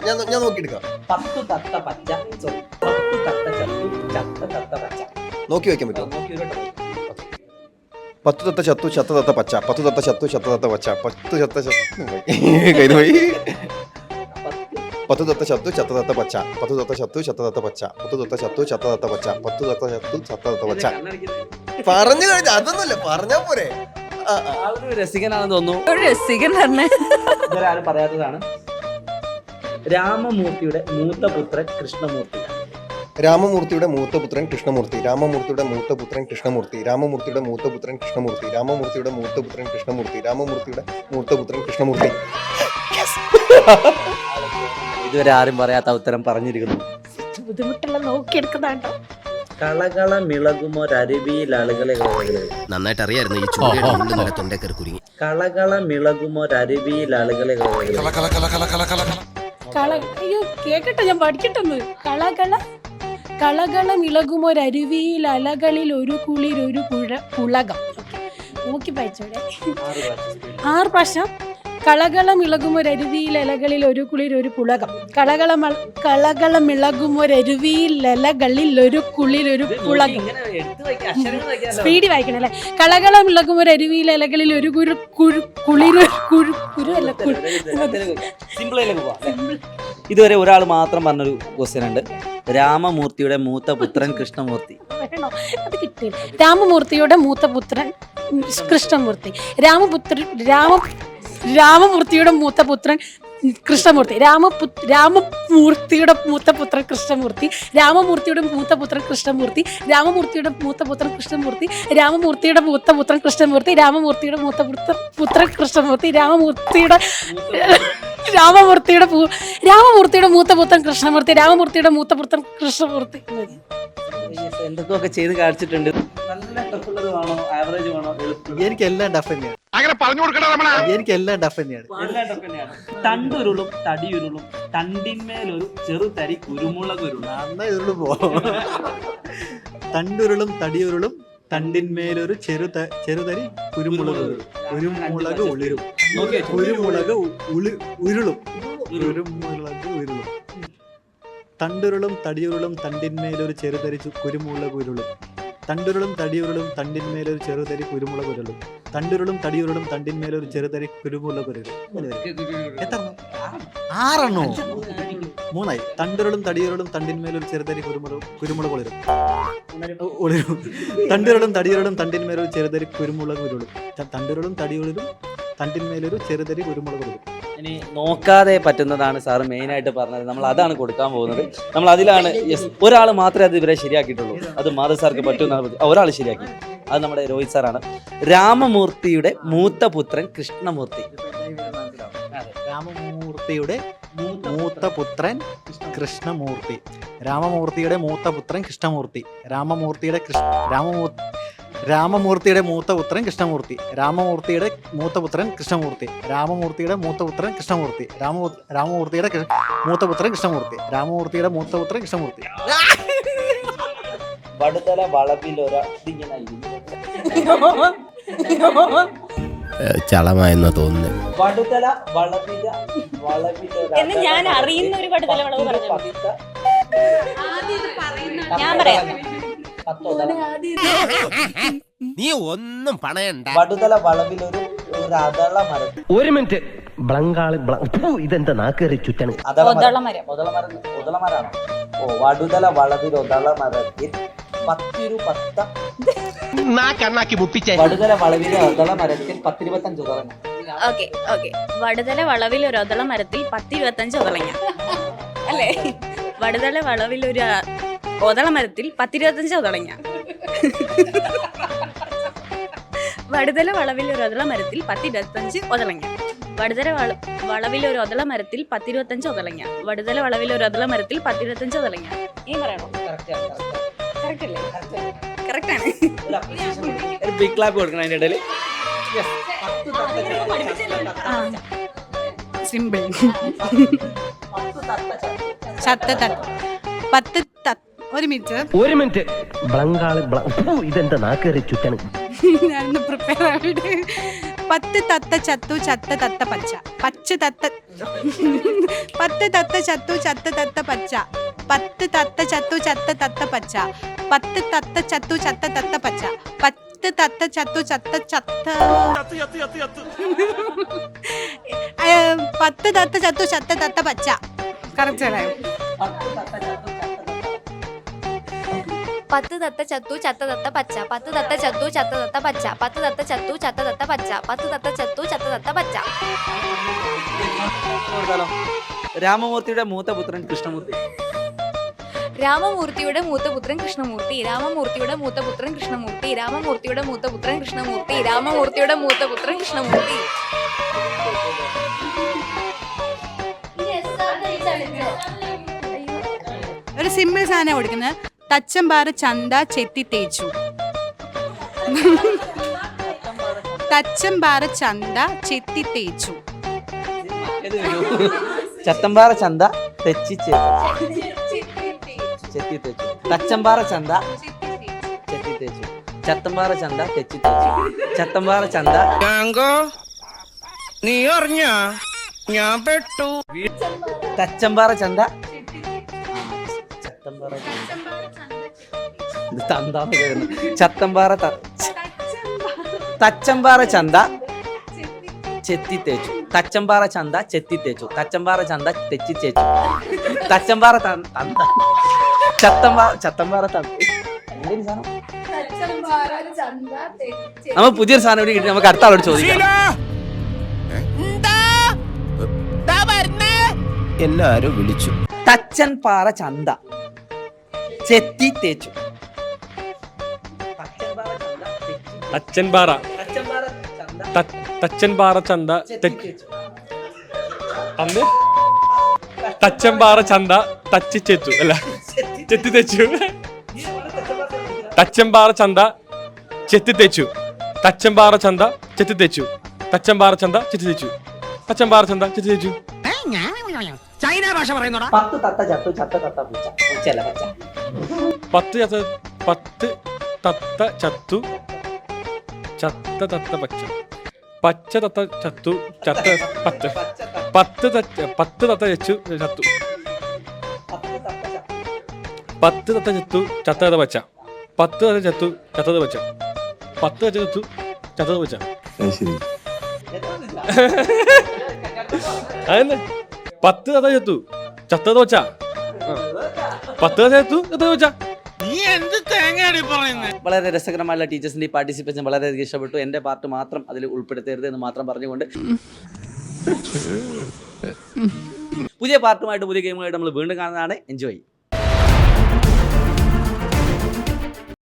ഞാൻ നോക്കിയെടുക്കാം. 10 തത്ത പച്ച 10 തത്ത ചത്തു ചത്ത തത്ത പച്ച. നോക്കി വെക്കാൻ പറ്റുമോ? 10 തത്ത ചത്തു ചത്ത തത്ത പച്ച 10 തത്ത ചത്തു ചത്ത തത്ത പച്ച 10 ചത്ത കയ്യിൽ പോയി. 10 തത്ത ചത്തു ചത്ത തത്ത പച്ച 10 തത്ത ചത്തു ചത്ത തത്ത പച്ച 10 തത്ത ചത്തു ചത്ത തത്ത പച്ച 10 തത്ത ചത്തു ചത്ത തത്ത പച്ച. പറഞ്ഞു കഴിഞ്ഞ അതൊന്നുമില്ല, പറഞ്ഞാ പോരെ. രസികനാണെന്ന് തോന്നുന്നു. ഒരു രസികൻ തന്നെ. ഇവരാരും പറയാത്തതാണ്. രാമമൂർത്തിയുടെ മൂത്ത പുത്രൻ കൃഷ്ണമൂർത്തി. രാമമൂർത്തിയുടെ മൂത്തപുത്രൻ കൃഷ്ണമൂർത്തി. രാമമൂർത്തിയുടെ മൂത്തപുത്രൻ കൃഷ്ണമൂർത്തി. രാമമൂർത്തിയുടെ മൂത്തപുത്രൻ കൃഷ്ണമൂർത്തി. രാമമൂർത്തിയുടെ മൂത്തപുത്രൻ കൃഷ്ണമൂർത്തി. രാമമൂർത്തിയുടെ മൂത്തപുത്രൻ കൃഷ്ണമൂർത്തി. ഇതുവരെ ആരും പറയാത്ത ഉത്തരം പറഞ്ഞിരിക്കുന്നു. ബുദ്ധിമുട്ടുള്ള നോക്കിയെടുക്കുന്നതാണ്ടോ. കളകള മിളകുമൊരരുവിയിൽ ആളുകളെ നന്നായിട്ട് അറിയായിരുന്നു ഈ ചൂടിയുടെ ഉള്ളിൽ നല്ല തൊണ്ടക്കറി കുരുങ്ങി. കളകള മിളകുമൊരരുവിയിൽ ആളുകളെ അയ്യോ കേക്കട്ടെ, ഞാൻ പഠിക്കട്ടെന്ന്. കളകളം ഇളകുമൊരരുവിയിൽ അലകളിൽ ഒരു കുളിർ ഒരു പുളകം. നോക്കി വായിച്ചോടെ 6 പ്രാവശ്യം. കളകളം ഇളകുമൊരരുവിയിൽ അലകളിൽ ഒരു കുളിർ ഒരു പുളകം. കളകളം ഇളകുമൊരരുവിയിൽ അലകളിൽ ഒരു കുളിർ ഒരു പുളകം. സ്പീഡിൽ വായിക്കണം അല്ലേ? കളകളം ഇളകുമൊരരുവിയിൽ അലകളിൽ ഒരു ഇതുവരെ ഒരാൾ മാത്രം പറഞ്ഞൊരു ക്വസ്റ്റ്യൻ ഉണ്ട്. രാമമൂർത്തിയുടെ മൂത്ത പുത്രൻ കൃഷ്ണമൂർത്തി. അത് കിട്ടി. രാമമൂർത്തിയുടെ മൂത്ത പുത്രൻ കൃഷ്ണമൂർത്തി. രാമമൂർത്തിയുടെ മൂത്ത പുത്രൻ കൃഷ്ണമൂർത്തി. രാമമൂർത്തിയുടെ മൂത്ത പുത്രൻ കൃഷ്ണമൂർത്തി. രാമമൂർത്തിയുടെ മൂത്ത പുത്രൻ കൃഷ്ണമൂർത്തി. രാമമൂർത്തിയുടെ മൂത്ത പുത്രൻ കൃഷ്ണമൂർത്തി. രാമമൂർത്തിയുടെ മൂത്ത പുത്രൻ കൃഷ്ണമൂർത്തി. രാമമൂർത്തിയുടെ മൂത്ത പുത്രൻ കൃഷ്ണമൂർത്തി. രാമമൂർത്തിയുടെ മൂത്ത പുത്രൻ കൃഷ്ണമൂർത്തി. രാമമൂർത്തിയുടെ മൂത്ത പുത്രൻ കൃഷ്ണമൂർത്തി. എന്തൊക്കെ ചെയ്ത് കാണിച്ചിട്ടുണ്ട്. നല്ല ടഫുള്ളത് വേണോ, ആവറേജ് വേണോ? എനിക്കെല്ലാം ടഫ് തന്നെയാണ്. എനിക്കെല്ലാം ടഫ് തന്നെയാണ്. തണ്ടുരുളും തടിയുരുളും തണ്ടിന്മേലൊരു ചെറുതരി കുരുമുളക് ഉരുളും. നന്നായി ഉരുള് പോ. തണ്ടുരുളും തടിയുരുളും തണ്ടിന്മേലൊരു ചെറുതരി കുരുമുളക് ഉരുളും. കുരുമുളക് ഉരുളും. തണ്ടുരുളും തടിയുരുളും തണ്ടിന്മേലൊരു ചെറുതരി കുരുമുളക് ഉരുളും. തണ്ടുരുളും തടിയുരുളും തണ്ടിന്മേലൊരു ചെറുതരി കുരുമുളക് ഉരുളും. തണ്ടുരുളും തടിയുരുളും തണ്ടിന്മേലൊരു ചെറുതരി കുരുമുളക് ഉരുളും. എത്ര? 6 3 തണ്ടുരുളും തടിയുരുളും തണ്ടിന്മേലൊരു ചെറുതരി കുരുമുളക് ഉരുളും. തണ്ടുരുളും തടിയുരുളും തണ്ടിന്മേലൊരു ചെറുതരി കുരുമുളക് ഉരുളും. തണ്ടുരുളും തടിയുരുളും തണ്ടിന്മേലൊരു ചെറുതരി കുരുമുളക് ഉരുളും. ഇനി നോക്കാതെ പറ്റുന്നതാണ് സാറ് മെയിനായിട്ട് പറഞ്ഞത്. നമ്മൾ അതാണ് കൊടുക്കാൻ പോകുന്നത്. നമ്മൾ അതിലാണ് ഒരാൾ മാത്രമേ അത് ഇവരെ ശരിയാക്കിയിട്ടുള്ളൂ. അത് മാധവ് സാർക്ക് പറ്റുമെന്നാണ്. ഒരാൾ ശരിയാക്കി, അത് നമ്മുടെ രോഹിത് സാറാണ്. രാമമൂർത്തിയുടെ മൂത്ത പുത്രൻ കൃഷ്ണമൂർത്തി. രാമമൂർത്തിയുടെ മൂത്ത പുത്രൻ കൃഷ്ണമൂർത്തി. രാമമൂർത്തിയുടെ മൂത്ത പുത്രൻ കൃഷ്ണമൂർത്തി. രാമമൂർത്തിയുടെ മൂത്ത പുത്രൻ കൃഷ്ണമൂർത്തി. രാമമൂർത്തിയുടെ മൂത്ത പുത്രൻ കൃഷ്ണമൂർത്തി. രാമമൂർത്തിയുടെ മൂത്ത പുത്രൻ കൃഷ്ണമൂർത്തി. രാമമൂർത്തിയുടെ മൂത്ത പുത്രൻ കൃഷ്ണമൂർത്തി. രാമമൂർത്തിയുടെ മൂത്ത പുത്രൻ കൃഷ്ണമൂർത്തി. വടുതല വളവിലൊര ചളമായെന്നാ തോന്നുന്നു. വടുതല വളവില എന്ന് ഞാൻ അറിയുന്ന ഒരു വടുതല വളവ് പറഞ്ഞു. ഞാൻ പറയാം. നീ ഒന്നും പണയണ്ട. വടുതല വളവിലൊരു അതള മരം. ഒരു മിനിറ്റ്. ഇതെന്താ നാക്കേറി ചുറ്റാണ്? ഒതളമരാണോ? ഓ, വടുതല വളവിൽ ഒതള മരത്തിൽ വടുതല വളവിലെ ഒതള മരത്തിൽ 10-25 ഉതളങ്ങ. വടുതല വളവിൽ ഒരു ഒതള മരത്തിൽ 10-25 ഉതളങ്ങ അല്ലേ? വടുതല വളവിൽ ഒരു ഒതള മരത്തിൽ 10-25 ഉതളങ്ങ. വടുതല വളവിൽ ഒരു ഒതള മരത്തിൽ 10-25 ഉതളങ്ങ. വടുതല വളവിൽ ഒരു ഒതള മരത്തിൽ 10-25 ഉതളങ്ങ. വടുതല വളവിൽ ഒരു ഒതള മരത്തിൽ 10-25 ഉതളങ്ങ. ഈ പറയണോ? കറക്റ്റ് അല്ലേ? കറക്റ്റ് ആണ്. ഒരു ബിഗ് ക്ലാപ്പ് കൊടുക്കണം അതിന്റെ ഇടയിൽ. സിമ്പിൾ. 10 ഒരു മിനിറ്റ്. ഇതെന്താ നാക്കേറി ചുറ്റാണ്? ഞാനൊന്ന് പ്രിപ്പയർ ആയിട്ട് പത്ത് തത്ത ചത്തു ചത്ത തത്ത പച്ച പച്ച തത്ത പത്ത് തത്ത ചത്തു ചത്ത തത്ത പച്ച പത്ത് തത്ത ചത്തു ചത്ത തത്ത പച്ച പത്ത് തത്ത ചത്തു ചത്ത തത്ത പച്ച പത്ത് തത്ത ചത്തു ചത്ത ചത്ത പത്ത് തത്ത ചത്തു ചത്ത തത്ത പച്ച കറക്റ്റ് അല്ലേ? പത്ത് തത്ത ചത്തു ചത്ത തത്ത പച്ച പത്ത് തത്ത ചത്തു ചത്ത തത്ത പച്ച പത്ത് തത്ത ചത്തു ചത്ത തത്ത പച്ച പത്ത് തത്ത ചത്തു ചത്ത തത്ത പച്ച. രാമമൂർത്തിയുടെ മൂത്ത പുത്രൻ കൃഷ്ണമൂർത്തി. രാമമൂർത്തിയുടെ മൂത്തപുത്രൻ കൃഷ്ണമൂർത്തി രാമമൂർത്തിയുടെ മൂത്തപുത്രൻ കൃഷ്ണമൂർത്തി രാമമൂർത്തിയുടെ മൂത്തപുത്രൻ കൃഷ്ണമൂർത്തി രാമമൂർത്തിയുടെ മൂത്തപുത്രൻ കൃഷ്ണമൂർത്തി. ഒരു സിമ്പിൾ സാധനം കൊടുക്കുന്നത്. തച്ചമ്പാറ ചന്ത ചെത്തി തേച്ചു. തച്ചമ്പാറ ചന്ത ചെത്തി തേച്ചു. ചത്തമ്പാറ ചന്ത ചെത്തി തേച്ചു. തച്ചമ്പാറ ചന്ത ചെത്തി തേച്ചു. ചത്തമ്പാറ ചന്ത തെച്ചി തേച്ചു. ചത്തമ്പാറ ചന്ത നീ അറിഞ്ഞ ഞാൻ പെട്ടു. തച്ചമ്പാറ ചന്ത ചത്തമ്പാറ തച്ചമ്പാറ ചന്ത ചെത്തി തേച്ചു. തച്ചമ്പാറ ചന്ത ചെത്തി തേച്ചു. തച്ചമ്പാറ ചന്ത തെച്ചി തേച്ചു. തച്ചമ്പാറ ചത്തമ്പാറ നമ്മൾ പുതിയൊരു സാധനം കൂടി കിട്ടി. നമുക്ക് അടുത്ത ആളോട് ചോദിക്കാം. എല്ലാരും വിളിച്ചു. തച്ചൻപാറ ചന്ത ചെത്തി തേച്ചു. തച്ചൻപാറ ചന്ത അന്ന് തച്ചൻപാറ ചന്ത തച്ചി ചേച്ചു അല്ല ചെത്തി തേച്ചു. തച്ചൻപാറ ചന്ത ചെത്തി തേച്ചു. തച്ചൻപാറ ചന്ത ചെത്തി തേച്ചു. തച്ചൻപാറ ചന്ത ചെത്തി തേച്ചു. തച്ചൻപാറ ചന്ത ചെത്തി തേച്ചു. ചൈന ഭാഷ പറയുന്നോടാ. പത്ത് തത്ത ചത്തു ചത്ത തത്ത പൂച്ച. പൂച്ചയല്ല പച്ച. പത്ത് തത്ത ചത്തു ചത്ത തത്ത പച്ച പച്ച തത്ത ചത്തു ചത്ത പത്ത് പത്ത് തത്ത ചച്ചു ചത്തു. പത്ത് തത്ത ചത്തു ചത്തത് പച്ച പത്ത് തത്ത ചത്തു ചത്തത് പച്ച പത്ത് തത്ത ചത്തു ചത്തത് പച്ച. അതന്നെ പത്ത് തത്ത ചത്തു ചത്തത് പച്ച. പത്ത് തത്ത ചത്തു ചത്തത് പച്ച. വളരെ രസകരമായുള്ള ടീച്ചേഴ്സിന്റെ പാർട്ടിസിപ്പേഷൻ വളരെയധികം ഇഷ്ടപ്പെട്ടു. എന്റെ പാർട്ട് മാത്രം അതിൽ ഉൾപ്പെടുത്തരുത് എന്ന് മാത്രം പറഞ്ഞുകൊണ്ട് പുതിയ പാർട്ടുമായിട്ട് പുതിയ ഗെയിമുമായിട്ട് നമ്മൾ വീണ്ടും കാണുന്നതാണ്. എൻജോയ്.